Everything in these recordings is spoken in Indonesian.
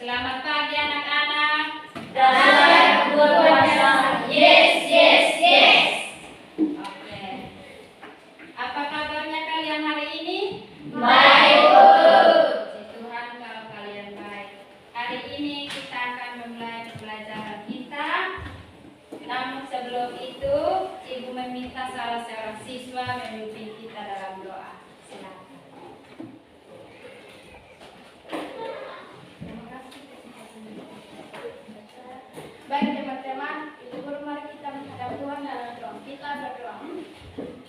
Selamat pagi anak-anak. Selamat berpuasa. Yes, yes, yes. Oke. Apa kabarnya kalian hari ini? Baik, Bu. Puji Tuhan kalau kalian baik. Hari ini kita akan memulai pembelajaran kita. Namun sebelum itu, Ibu meminta salah seorang siswa memimpin kita dalam doa. Silakan. Baik teman-teman, Ibu guru, mari kita menghadap Tuhan dalam doa. Kita berdoa.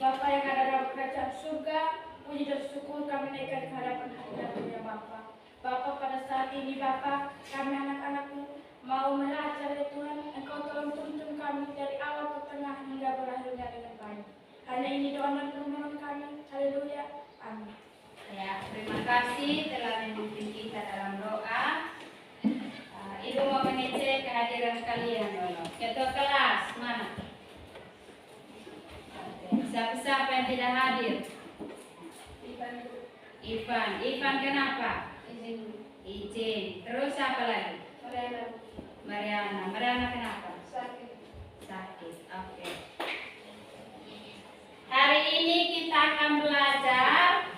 Bapa yang ada dalam kerajaan surga, puji dan syukur kami naikkan ke hadapan hadirat-Mu ya Bapa. Bapa, pada saat ini Bapa, kami anak-anak-Mu mau belajar ya Tuhan. Engkau tolong tuntun kami dari awal ke tengah hingga berakhirnya dengan baik. Hanya ini doa dan permohonan kami. Haleluya. Amin. Ya, terima kasih telah memimpin kita dalam doa. Ibu mau mengecek kehadiran kalian dulu. Ketua kelas mana? Siapa-siapa yang tidak hadir? Ivan kenapa? Izin. Terus siapa lagi? Mariana kenapa? Sakit. Oke. Hari ini kita akan belajar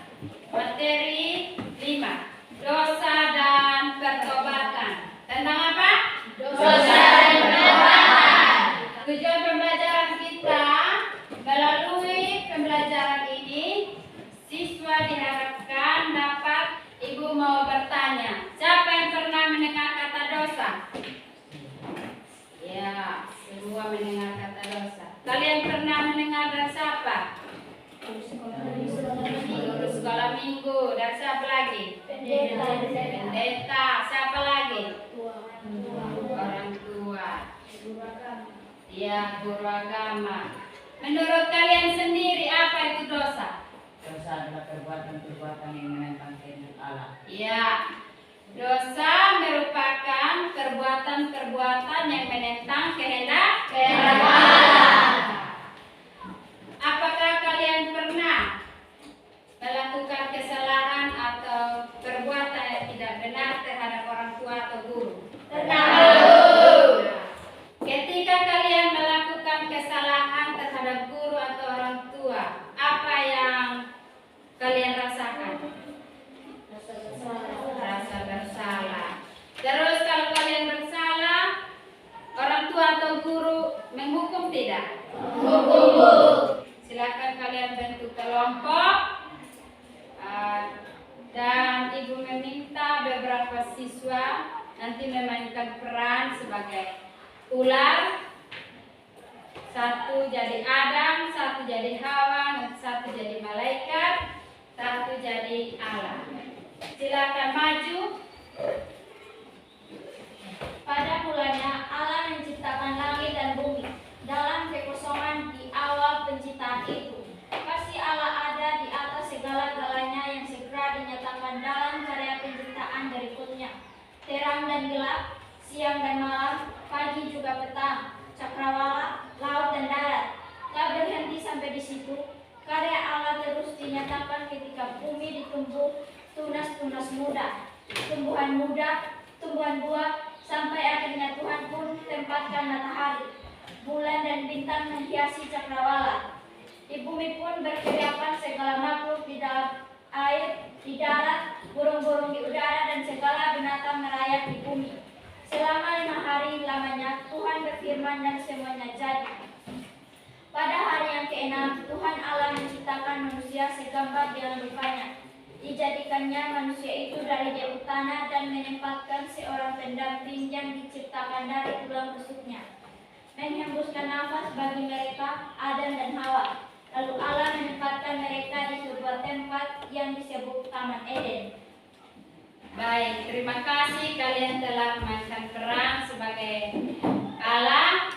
materi 5, dosa dan pertobatan. Tentang apa? Dosa dan pertobatan. Tujuan pembelajaran kita, melalui pembelajaran ini, siswa diharapkan dapat, Ibu mau bertanya, siapa yang pernah mendengar kata dosa? Ya, semua mendengar kata dosa. Kalian pernah mendengar dari siapa? Guru sekolah minggu. Dan siapa lagi? Pendeta. Siapa lagi? Orang tua. Ya, guru agama. Menurut kalian sendiri apa itu dosa? Dosa adalah perbuatan-perbuatan yang menentang kehendak Allah. Ya, dosa merupakan perbuatan-perbuatan yang menentang kehendak Allah. Apakah kalian pernah melakukan kesalahan atau perbuatan yang tidak benar terhadap orang tua atau guru? Ketika kalian melakukan kesalahan terhadap guru atau orang tua, apa yang kalian rasakan? Rasa bersalah. Terus kalau kalian bersalah, orang tua atau guru menghukum tidak? Silakan kalian bentuk kelompok. Dan Ibu meminta beberapa siswa nanti memainkan peran sebagai ular. Satu jadi Adam, satu jadi Hawa, satu jadi malaikat, satu jadi Allah. Silakan maju. Pada mulanya Allah menciptakan langit dan bumi. Dalam kekosongan di awal penciptaan itu, kasih Allah ada di atas segala-galanya yang segera dinyatakan dalam karya penciptaan berikutnya. Terang dan gelap, siang dan malam, pagi juga petang, cakrawala, laut dan darat. Tak berhenti sampai di situ. Karya Allah terus dinyatakan ketika bumi ditumbuh tunas-tunas muda, tumbuhan muda, tumbuhan buah, sampai akhirnya Tuhan pun tempatkan matahari, bulan dan bintang menghiasi cakrawala. Di bumi pun berkeriapan segala makhluk di dalam air, di darat, burung-burung di udara, dan segala binatang merayap di bumi. Selama 5 hari lamanya Tuhan berfirman dan semuanya jadi. Pada hari yang ke-6, Tuhan Allah menciptakan manusia segambar dengan rupanya. Dijadikannya manusia itu dari jauh tanah dan menempatkan seorang pendamping yang diciptakan dari tulang rusuknya, menghembuskan nafas bagi mereka, Adam dan Hawa. Lalu Allah menempatkan mereka di sebuah tempat yang disebut Taman Eden. Baik, terima kasih kalian telah memainkan peran sebagai Allah,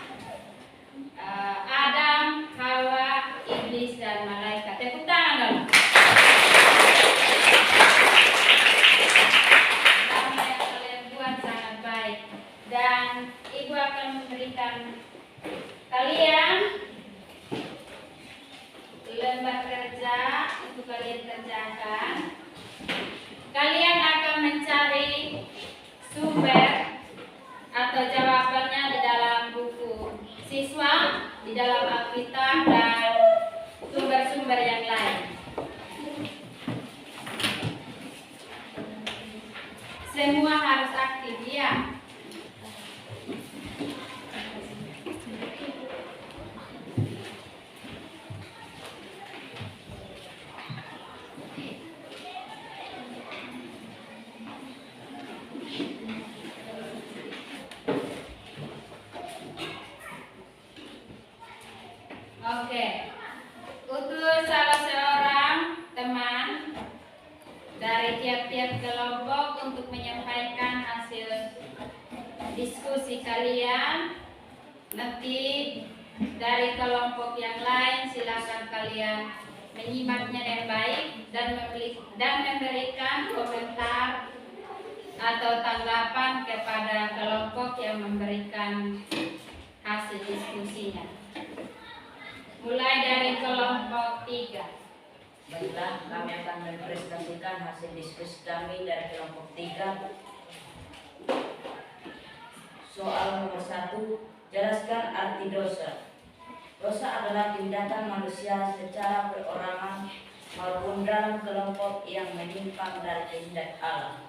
Adam, Hawa, iblis dan malaikat. Tepuk tangan dong. Apa yang kalian buat sangat baik. Dan Ibu akan memberikan kalian lembar kerja untuk kalian kerjakan. Kalian akan mencari sumber atau jawabannya di dalam buku siswa, di dalam Alkitab dan sumber-sumber yang lain. Semua harus aktif ya. Oke, utus salah seorang teman dari tiap-tiap kelompok untuk menyampaikan hasil diskusi kalian. Nanti dari kelompok yang lain silakan kalian menyimaknya dengan baik dan memberikan komentar atau tanggapan kepada kelompok yang memberikan hasil diskusinya. Mulai dari kelompok 3. Baiklah, kami akan mempresentasikan hasil diskusi kami dari kelompok 3. Soal nomor 1, jelaskan arti dosa. Dosa adalah tindakan manusia secara perorangan maupun dalam kelompok yang menyimpang dari kehendak Allah.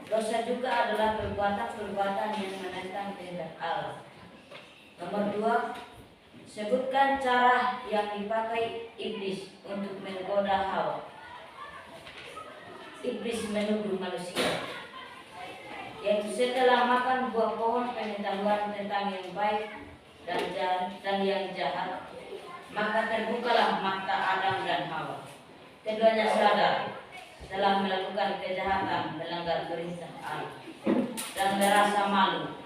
Dosa juga adalah perbuatan-perbuatan yang menentang kehendak Allah. Nomor 2, sebutkan cara yang dipakai iblis untuk menggoda Hawa. Iblis menuduh manusia, yaitu setelah makan buah pohon pengetahuan tentang yang baik dan yang jahat, maka terbukalah mata Adam dan Hawa. Keduanya sadar telah melakukan kejahatan, melanggar perintah Allah, dan merasa malu.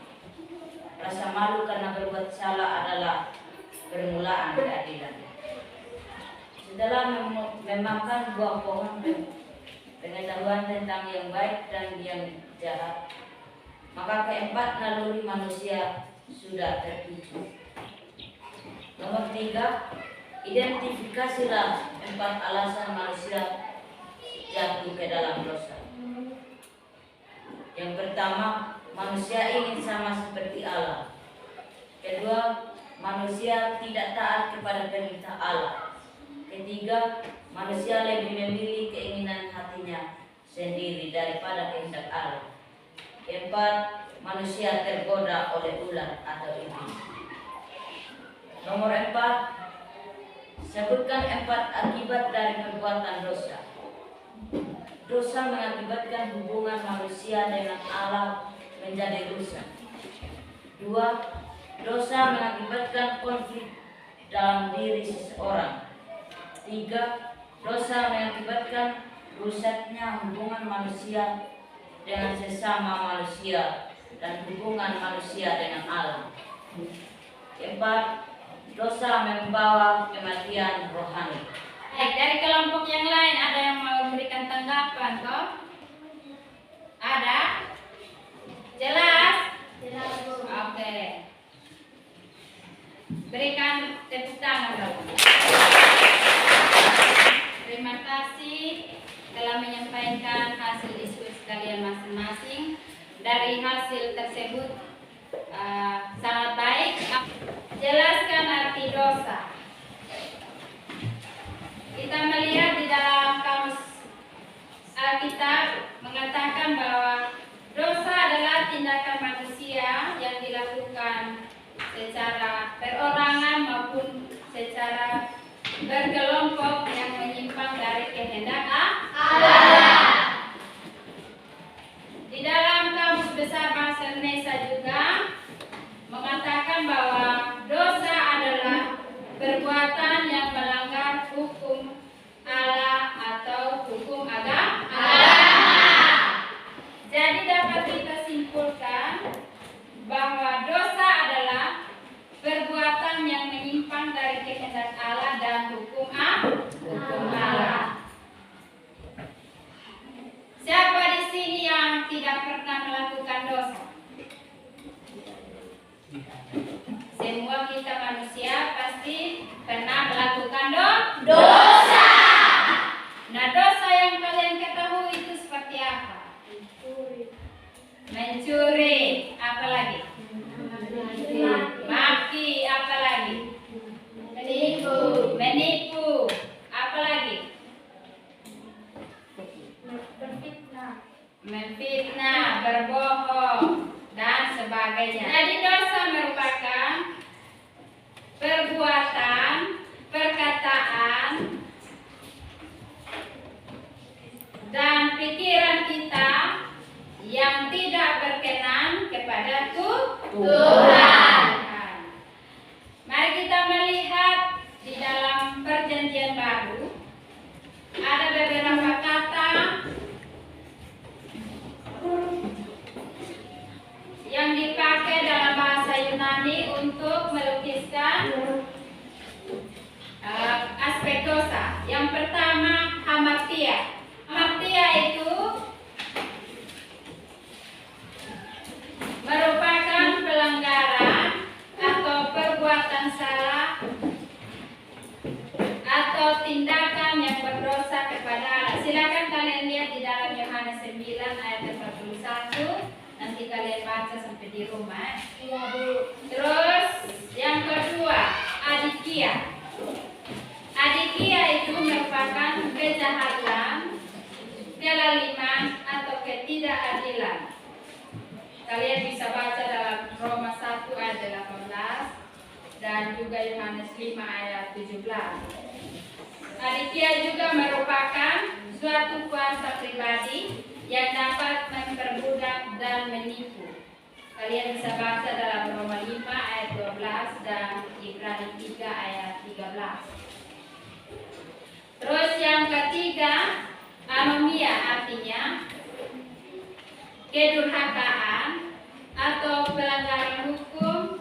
Rasa malu karena berbuat salah adalah permulaan keadilan. Setelah memakan buah pohon pengetahuan tentang yang baik dan yang jahat, maka keempat naluri manusia sudah terpicu. Nomor 3, identifikasilah 4 alasan manusia jatuh ke dalam dosa. Yang pertama, manusia ingin sama seperti Allah. Kedua, manusia tidak taat kepada perintah Allah. Ketiga, manusia lebih memilih keinginan hatinya sendiri daripada kehendak Allah. Keempat, manusia tergoda oleh ular atau iblis. Nomor 4, sebutkan 4 akibat dari perbuatan dosa. Dosa mengakibatkan hubungan manusia dengan Allah menjadi rusak. 2, dosa mengakibatkan konflik dalam diri seseorang. 3, dosa mengakibatkan rusaknya hubungan manusia dengan sesama manusia dan hubungan manusia dengan Allah. 4, dosa membawa kematian rohani. Baik, dari kelompok yang lain ada yang mau memberikan tanggapan toh? Ada? Jelas? Jelas, Bu. Oke. Berikan tepuk tangan dong. Terima kasih telah menyampaikan hasil diskusi kalian masing-masing. Dari hasil tersebut sangat baik. Jelaskan arti dosa. Kita melihat di dalam kamus Alkitab mengatakan bahwa dosa adalah tindakan manusia yang dilakukan secara perorangan maupun secara berkelompok yang menyimpang dari kehendak Allah. Di dalam kamus besar bahasa Indonesia juga mengatakan bahwa dosa adalah perbuatan yang melanggar hukum Allah atau hukum agama. Jadi dapat kita simpulkan bahwa dosa adalah perbuatan yang menyimpang dari kehendak Allah dan hukum Allah. Siapa di sini yang tidak pernah melakukan dosa? Semua kita manusia pasti pernah melakukan dosa. Nah, dosa yang kalian ketahui itu seperti apa? mencuri, apa lagi? Maki, apa lagi? Menipu, apa lagi? Memfitnah, berbohong, dan sebagainya. Jadi dosa merupakan perbuatan, perkataan, dan pikiran kita yang tidak berkenan kepada Tuhan. Mari kita melihat di dalam Perjanjian Baru ada beberapa kata yang dipakai dalam bahasa Yunani untuk melukiskan aspek dosa. Yang pertama, hamartia. Hamartia itu merupakan pelanggaran atau perbuatan salah atau tindakan yang berdosa kepada Allah. Silakan kalian lihat di dalam Yohanes 9 ayat 41. Nanti kalian baca sampai di rumah. Terus yang kedua, adikia. Adikia itu merupakan kejahatan, kelaliman atau ketidakadilan. Kalian bisa baca dalam Roma 1 ayat 18 dan juga Yohanes 5 ayat 17. Adikia juga merupakan suatu kuasa pribadi yang dapat memperbudak dan menipu. Kalian bisa baca dalam Roma 5 ayat 12 dan Ibrani 3 ayat 13. Terus yang ketiga, anomia, artinya kedurhakaan atau pelanggaran hukum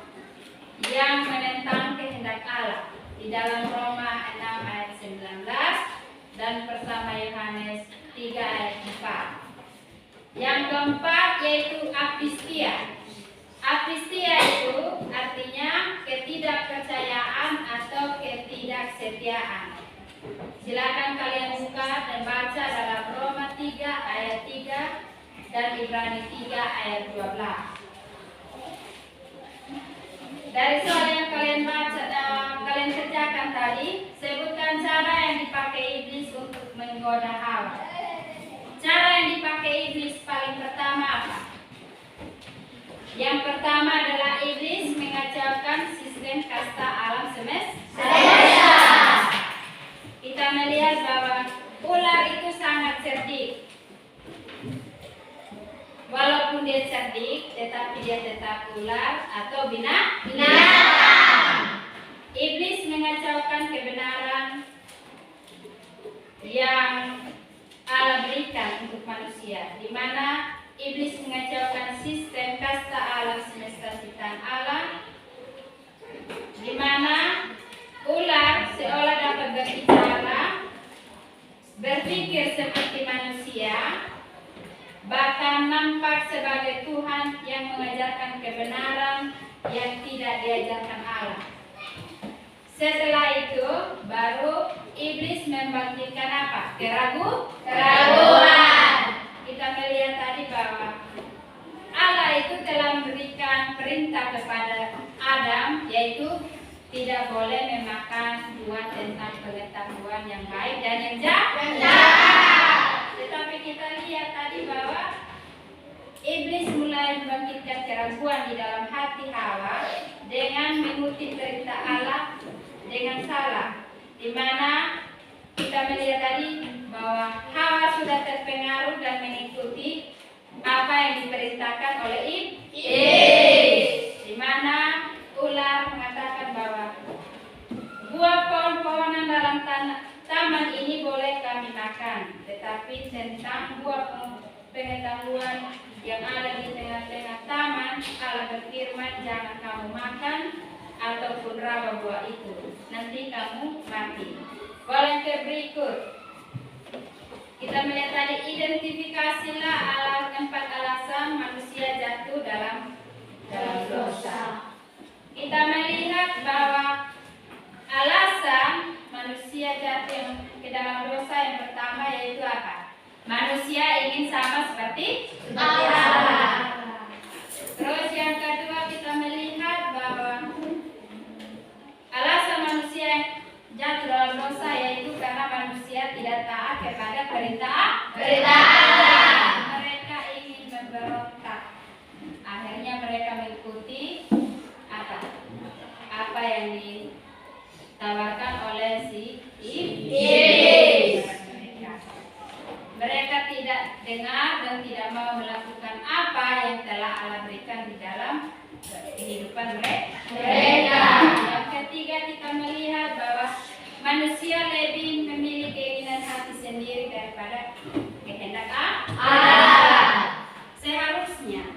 yang menentang kehendak Allah. Di dalam Roma 6 ayat 19 dan pertama Yohanes 3 ayat 4. Yang keempat yaitu apistia. Apistia itu artinya ketidakpercayaan atau ketidaksetiaan. Silakan kalian buka dan baca dalam Roma 3 ayat 3 dan Ibrani 3 ayat 12. Dari soal yang kalian baca dan kalian kerjakan tadi, sebutkan cara yang dipakai iblis untuk menggoda Hawa. Cara yang dipakai iblis paling pertama apa? Yang pertama adalah iblis mengacaukan sistem kasta alam semesta. Kita melihat bahwa ular itu sangat cerdik. Walaupun dia cerdik, tetapi dia tetap ular atau binatang. Iblis mengacaukan kebenaran yang Allah berikan untuk manusia, di mana iblis mengacaukan sistem kasta alam semesta ciptaan Allah, di mana ular seolah dapat berbicara, berpikir seperti manusia, bahkan nampak sebagai Tuhan yang mengajarkan kebenaran yang tidak diajarkan Allah. Setelah itu baru iblis membangkitkan apa? Keraguan. Kita melihat tadi bahwa Allah itu telah memberikan perintah kepada Adam, yaitu tidak boleh memakan buah tentang pengetahuan yang baik dan yang jahat. Tetapi kita lihat tadi bahwa iblis mulai membangkitkan keraguan di dalam hati Hawa dengan mengutip perintah Allah dengan salah, di mana kita melihat tadi bahwa Hawa sudah terpengaruh dan mengikuti apa yang diperintahkan oleh iblis, di mana ular mengatakan bahwa buah pohon-pohonan dalam taman ini boleh kami makan, tetapi tentang buah pengetahuan yang ada di tengah-tengah taman, Allah berfirman, jangan kamu makan ataupun raba buah itu, nanti kamu mati. Volunteer berikut, kita melihat tadi, identifikasilah 4 alasan manusia jatuh dalam dosa. Kita melihat bahwa alasan manusia jatuh ke dalam dosa yang pertama yaitu apa? Manusia ingin sama seperti Allah. tidak mau melakukan apa yang telah Allah berikan di dalam kehidupan mereka. Yang ketiga, kita melihat bahwa manusia lebih memiliki keinginan hati sendiri daripada kehendak Allah. Seharusnya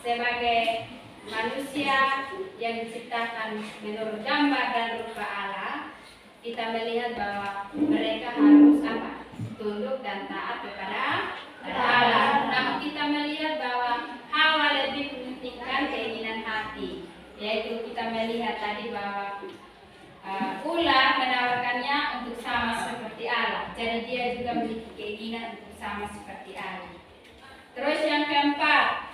sebagai manusia yang diciptakan menurut gambar dan rupa Allah, kita melihat bahwa mereka harus apa? Tunduk dan taat kepada Allah. Namun kita melihat bahwa Hawa lebih mementingkan keinginan hati, yaitu kita melihat tadi bahwa ular menawarkannya untuk sama seperti Allah. Jadi dia juga memiliki keinginan untuk sama seperti Allah. Terus yang keempat,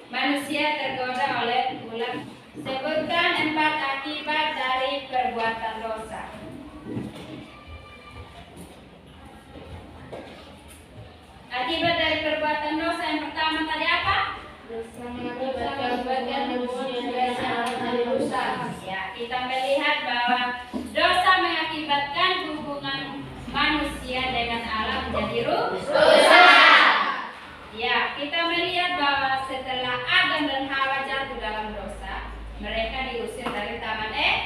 manusia tergoda oleh ular. Sebutkan 4 akibat dari perbuatan dosa. Akibat dari perbuatan dosa yang pertama tadi apa? Ya, kita melihat bahwa dosa mengakibatkan hubungan manusia dengan Allah menjadi rusak. Ya, kita melihat bahwa setelah Adam dan Hawa jatuh dalam dosa, mereka diusir dari Taman Eden.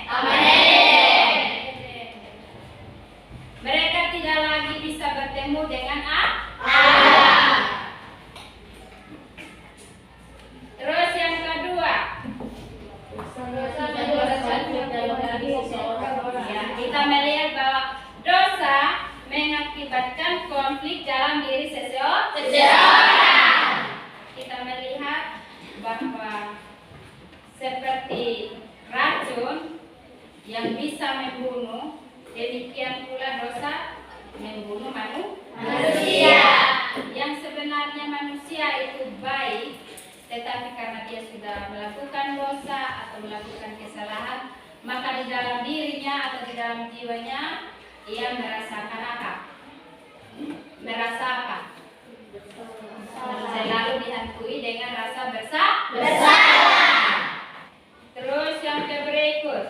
Mereka tidak lagi bisa bertemu dengan Allah. Terus yang kedua, ya, kita melihat bahwa dosa mengakibatkan konflik dalam diri seseorang. Kita melihat bahwa seperti racun yang bisa membunuh, demikian pula dosa membunuh manusia. Yang sebenarnya manusia itu baik, tetapi karena dia sudah melakukan dosa atau melakukan kesalahan, maka di dalam dirinya atau di dalam jiwanya ia merasakan apa? Merasa apa? Selalu dihantui dengan rasa bersalah. Terus yang berikut,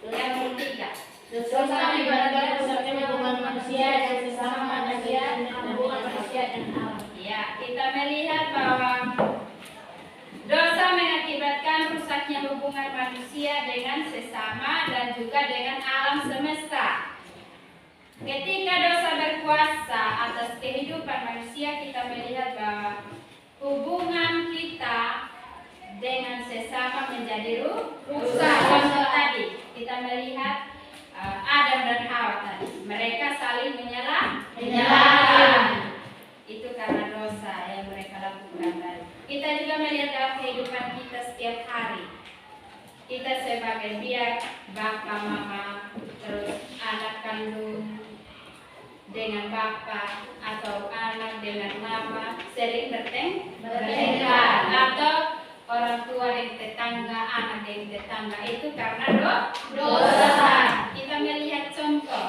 yang ketiga, Dosa mengakibatkan rusaknya hubungan manusia dan sesama manusia dan hubungan manusia dan Allah. ya, kita melihat bahwa dosa mengakibatkan rusaknya hubungan manusia dengan sesama dan juga dengan alam semesta. Ketika dosa berkuasa atas kehidupan manusia, kita melihat bahwa hubungan kita dengan sesama menjadi rusak. Contoh tadi, kita melihat Adam dan Hawa tadi, mereka saling menyalahkan. Itu karena dosa yang mereka lakukan tadi. Kita juga melihat dalam kehidupan kita setiap hari. Kita sebagai biar bapak, mama, terus anak kandung dengan bapak atau anak dengan mama sering bertengkar, atau orang tua dengan tetangga, anak dengan tetangga, itu karena dosa. Kita melihat contoh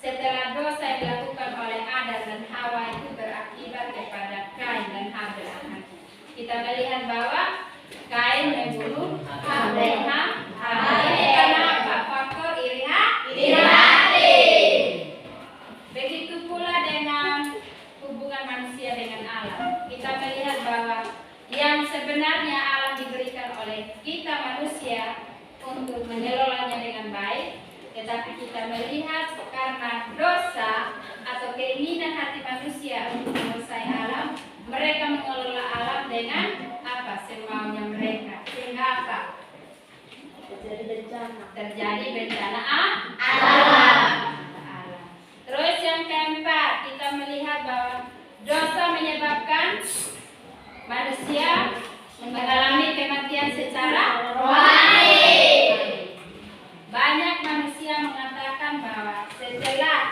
setelah dosa yang dilakukan oleh Adam dan Hawa itu berakibat kepada Kain dan Habel anaknya. Kita melihat bahwa Kain membunuh Habel. Ini karena apa? Faktor iri hati. Begitu pula dengan hubungan manusia dengan Allah. Kita melihat bahwa yang sebenarnya Allah diberikan oleh kita manusia untuk mengelolanya dengan baik, tetapi kita melihat karena dosa atau keinginan hati manusia untuk menguasai alam, mereka mengelola alam dengan apa? Semaunya mereka. Sehingga apa? Terjadi bencana alam. Terus yang keempat, kita melihat bahwa dosa menyebabkan manusia mengalami kematian secara rohani. Banyak manusia mengatakan bahwa setelah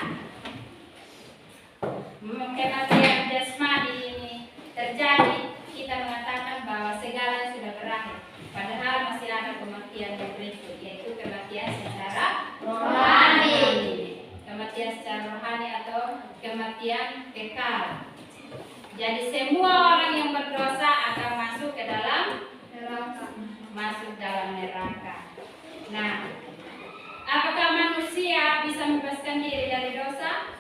kematian jasmani ini terjadi, kita mengatakan bahwa segalanya sudah berakhir. Padahal masih ada kematian yang berikut, yaitu kematian secara rohani. Kematian secara rohani atau kematian kekal. Jadi semua orang yang berdosa akan masuk ke dalam neraka. Nah, apakah manusia bisa membebaskan diri dari dosa?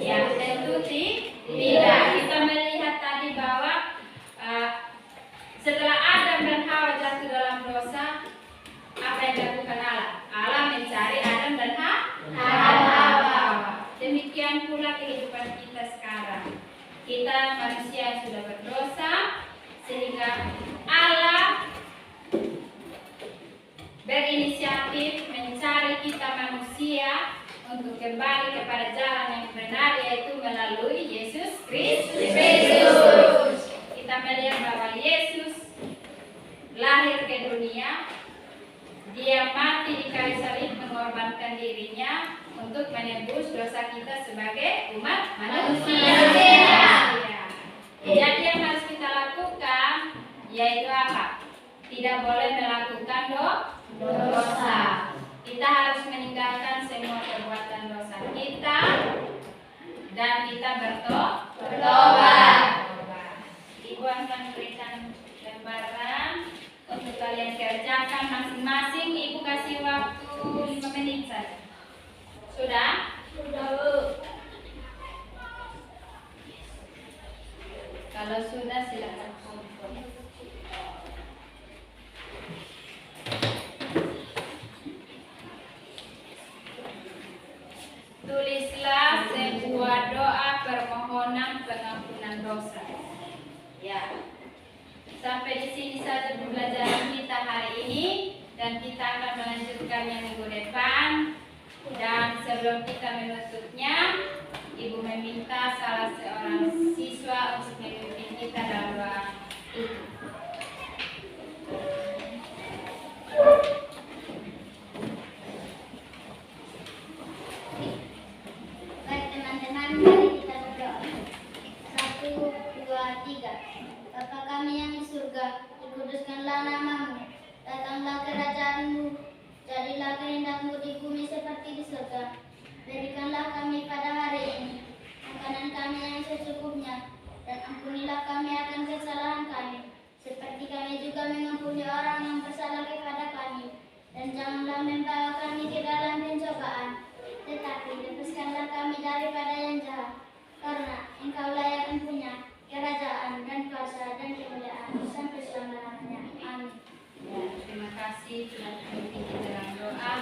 Ya, tentu tidak. Kita melihat mengorbankan dirinya untuk menebus dosa kita sebagai umat manusia. Jadi yang harus kita lakukan yaitu apa? Tidak boleh melakukan dosa. Kita harus meninggalkan semua perbuatan dosa kita dan kita bertobat. Ibu akan berikan lembaran untuk kalian kerjakan masing-masing. Ibu kasih waktu 5 menit saja. Sudah? Sudah, Bu. Kalau sudah silakan. Tulislah sebuah doa permohonan pengampunan dosa. Ya. Sampai di sini saja pembelajaran kita hari ini dan kita akan melanjutkannya minggu depan. Dan sebelum kita menutupnya, Ibu meminta salah seorang siswa untuk memimpin kita dalam doa itu. Baik teman-teman, mari kita berdoa. 1, 2, 3. Bapa kami yang di surga, dikuduskanlah namamu. Datanglah kerajaanmu. Jadilah kehendakmu di bumi seperti di surga. Berikanlah kami pada hari ini makanan kami yang secukupnya, dan ampunilah kami akan kesalahan kami, seperti kami juga mengampuni orang yang bersalah kepada kami. Dan janganlah membawa kami ke dalam pencobaan, tetapi lepaskanlah kami daripada yang jahat. Karena Engkaulah yang mempunyai kerajaan dan kuasa dan kemuliaan sampai selama-lamanya. Amin. Ya, terima kasih sudah memimpin kita dalam doa.